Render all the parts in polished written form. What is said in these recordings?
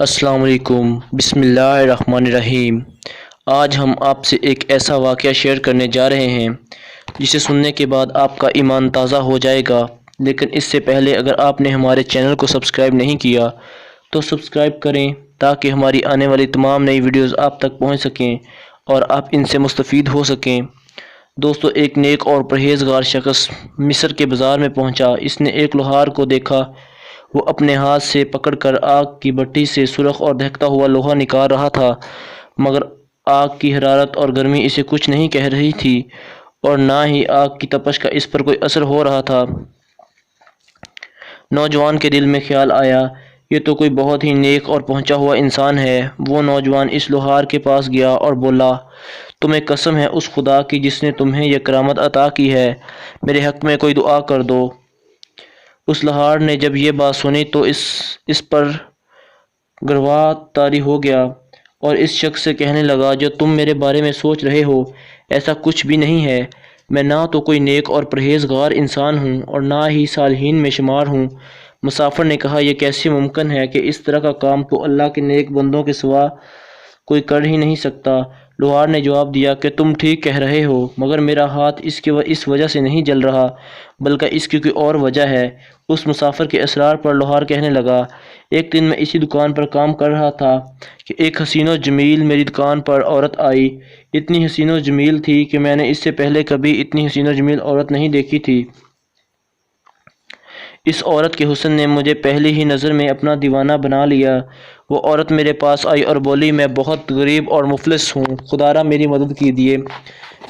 السلام علیکم، بسم اللہ الرحمن الرحیم۔ آج ہم آپ سے ایک ایسا واقعہ شیئر کرنے جا رہے ہیں جسے سننے کے بعد آپ کا ایمان تازہ ہو جائے گا، لیکن اس سے پہلے اگر آپ نے ہمارے چینل کو سبسکرائب نہیں کیا تو سبسکرائب کریں تاکہ ہماری آنے والی تمام نئی ویڈیوز آپ تک پہنچ سکیں اور آپ ان سے مستفید ہو سکیں۔ دوستو، ایک نیک اور پرہیزگار شخص مصر کے بازار میں پہنچا۔ اس نے ایک لوہار کو دیکھا، وہ اپنے ہاتھ سے پکڑ کر آگ کی بھٹی سے سرخ اور دہکتا ہوا لوہا نکال رہا تھا، مگر آگ کی حرارت اور گرمی اسے کچھ نہیں کہہ رہی تھی اور نہ ہی آگ کی تپش کا اس پر کوئی اثر ہو رہا تھا۔ نوجوان کے دل میں خیال آیا، یہ تو کوئی بہت ہی نیک اور پہنچا ہوا انسان ہے۔ وہ نوجوان اس لوہار کے پاس گیا اور بولا، تمہیں قسم ہے اس خدا کی جس نے تمہیں یہ کرامت عطا کی ہے، میرے حق میں کوئی دعا کر دو۔ اس لوہار نے جب یہ بات سنی تو اس پر گروا طاری ہو گیا اور اس شخص سے کہنے لگا، جو تم میرے بارے میں سوچ رہے ہو ایسا کچھ بھی نہیں ہے۔ میں نہ تو کوئی نیک اور پرہیزگار انسان ہوں اور نہ ہی صالحین میں شمار ہوں۔ مسافر نے کہا، یہ کیسے ممکن ہے کہ اس طرح کا کام تو اللہ کے نیک بندوں کے سوا کوئی کر ہی نہیں سکتا۔ لوہار نے جواب دیا کہ تم ٹھیک کہہ رہے ہو، مگر میرا ہاتھ اس وجہ سے نہیں جل رہا بلکہ اس کی کوئی اور وجہ ہے۔ اس مسافر کے اصرار پر لوہار کہنے لگا، ایک دن میں اسی دکان پر کام کر رہا تھا کہ ایک حسین و جمیل میری دکان پر عورت آئی۔ اتنی حسین و جمیل تھی کہ میں نے اس سے پہلے کبھی اتنی حسین و جمیل عورت نہیں دیکھی تھی۔ اس عورت کے حسن نے مجھے پہلی ہی نظر میں اپنا دیوانہ بنا لیا۔ وہ عورت میرے پاس آئی اور بولی، میں بہت غریب اور مفلس ہوں، خدا را میری مدد کیجیے۔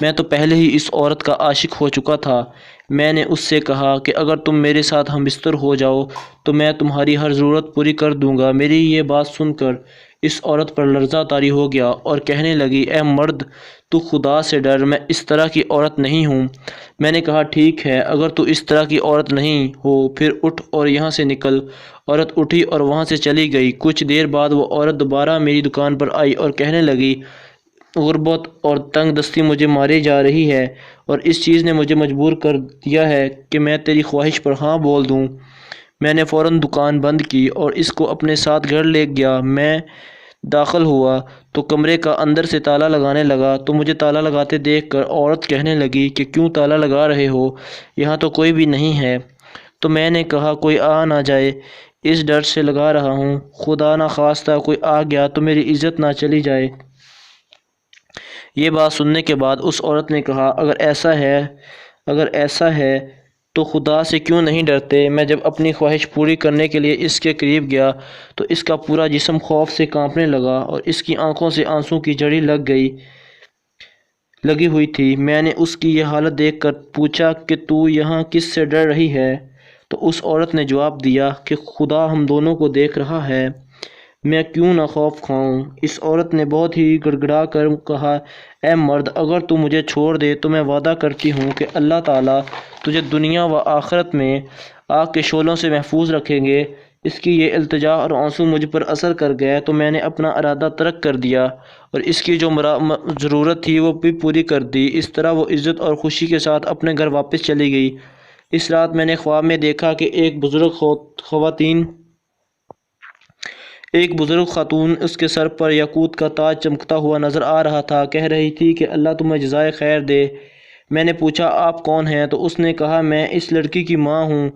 میں تو پہلے ہی اس عورت کا عاشق ہو چکا تھا۔ میں نے اس سے کہا کہ اگر تم میرے ساتھ ہم بستر ہو جاؤ تو میں تمہاری ہر ضرورت پوری کر دوں گا۔ میری یہ بات سن کر اس عورت پر لرزہ طاری ہو گیا اور کہنے لگی، اے مرد، تو خدا سے ڈر، میں اس طرح کی عورت نہیں ہوں۔ میں نے کہا، ٹھیک ہے، اگر تو اس طرح کی عورت نہیں ہو پھر اٹھ اور یہاں سے نکل۔ عورت اٹھی اور وہاں سے چلی گئی۔ کچھ دیر بعد وہ عورت دوبارہ میری دکان پر آئی اور کہنے لگی، غربت اور تنگ دستی مجھے مارے جا رہی ہے اور اس چیز نے مجھے مجبور کر دیا ہے کہ میں تیری خواہش پر ہاں بول دوں۔ میں نے فوراً دکان بند کی اور اس کو اپنے ساتھ گھر لے گیا۔ میں داخل ہوا تو کمرے کا اندر سے تالا لگانے لگا تو مجھے تالا لگاتے دیکھ کر عورت کہنے لگی کہ کیوں تالا لگا رہے ہو، یہاں تو کوئی بھی نہیں ہے۔ تو میں نے کہا، کوئی آ نہ جائے اس ڈر سے لگا رہا ہوں، خدا نہ خواستہ کوئی آ گیا تو میری عزت نہ چلی جائے۔ یہ بات سننے کے بعد اس عورت نے کہا، اگر ایسا ہے تو خدا سے کیوں نہیں ڈرتے؟ میں جب اپنی خواہش پوری کرنے کے لیے اس کے قریب گیا تو اس کا پورا جسم خوف سے کانپنے لگا اور اس کی آنکھوں سے آنسوں کی جھڑی لگی ہوئی تھی۔ میں نے اس کی یہ حالت دیکھ کر پوچھا کہ تو یہاں کس سے ڈر رہی ہے؟ تو اس عورت نے جواب دیا کہ خدا ہم دونوں کو دیکھ رہا ہے، میں کیوں نہ خوف کھاؤں۔ اس عورت نے بہت ہی گڑ گڑا کر کہا، اے مرد، اگر تو مجھے چھوڑ دے تو میں وعدہ کرتی ہوں کہ اللہ تعالیٰ تجھے دنیا و آخرت میں آگ کے شعلوں سے محفوظ رکھیں گے۔ اس کی یہ التجا اور آنسو مجھ پر اثر کر گئے تو میں نے اپنا ارادہ ترک کر دیا اور اس کی جو ضرورت تھی وہ بھی پوری کر دی۔ اس طرح وہ عزت اور خوشی کے ساتھ اپنے گھر واپس چلی گئی۔ اس رات میں نے خواب میں دیکھا کہ ایک بزرگ خاتون اس کے سر پر یاقوت کا تاج چمکتا ہوا نظر آ رہا تھا، کہہ رہی تھی کہ اللہ تمہیں جزائے خیر دے۔ میں نے پوچھا، آپ کون ہیں؟ تو اس نے کہا، میں اس لڑکی کی ماں ہوں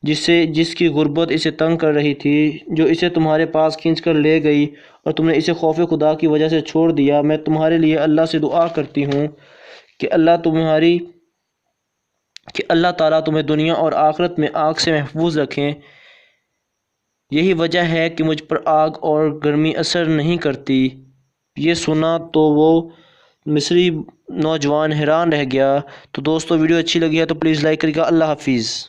جس کی غربت اسے تنگ کر رہی تھی، جو اسے تمہارے پاس کھینچ کر لے گئی اور تم نے اسے خوف خدا کی وجہ سے چھوڑ دیا۔ میں تمہارے لیے اللہ سے دعا کرتی ہوں کہ اللہ تعالیٰ تمہیں دنیا اور آخرت میں آگ سے محفوظ رکھیں۔ یہی وجہ ہے کہ مجھ پر آگ اور گرمی اثر نہیں کرتی۔ یہ سنا تو وہ مصری نوجوان حیران رہ گیا۔ تو دوستو، ویڈیو اچھی لگی ہے تو پلیز لائک کریے گا۔ اللہ حافظ۔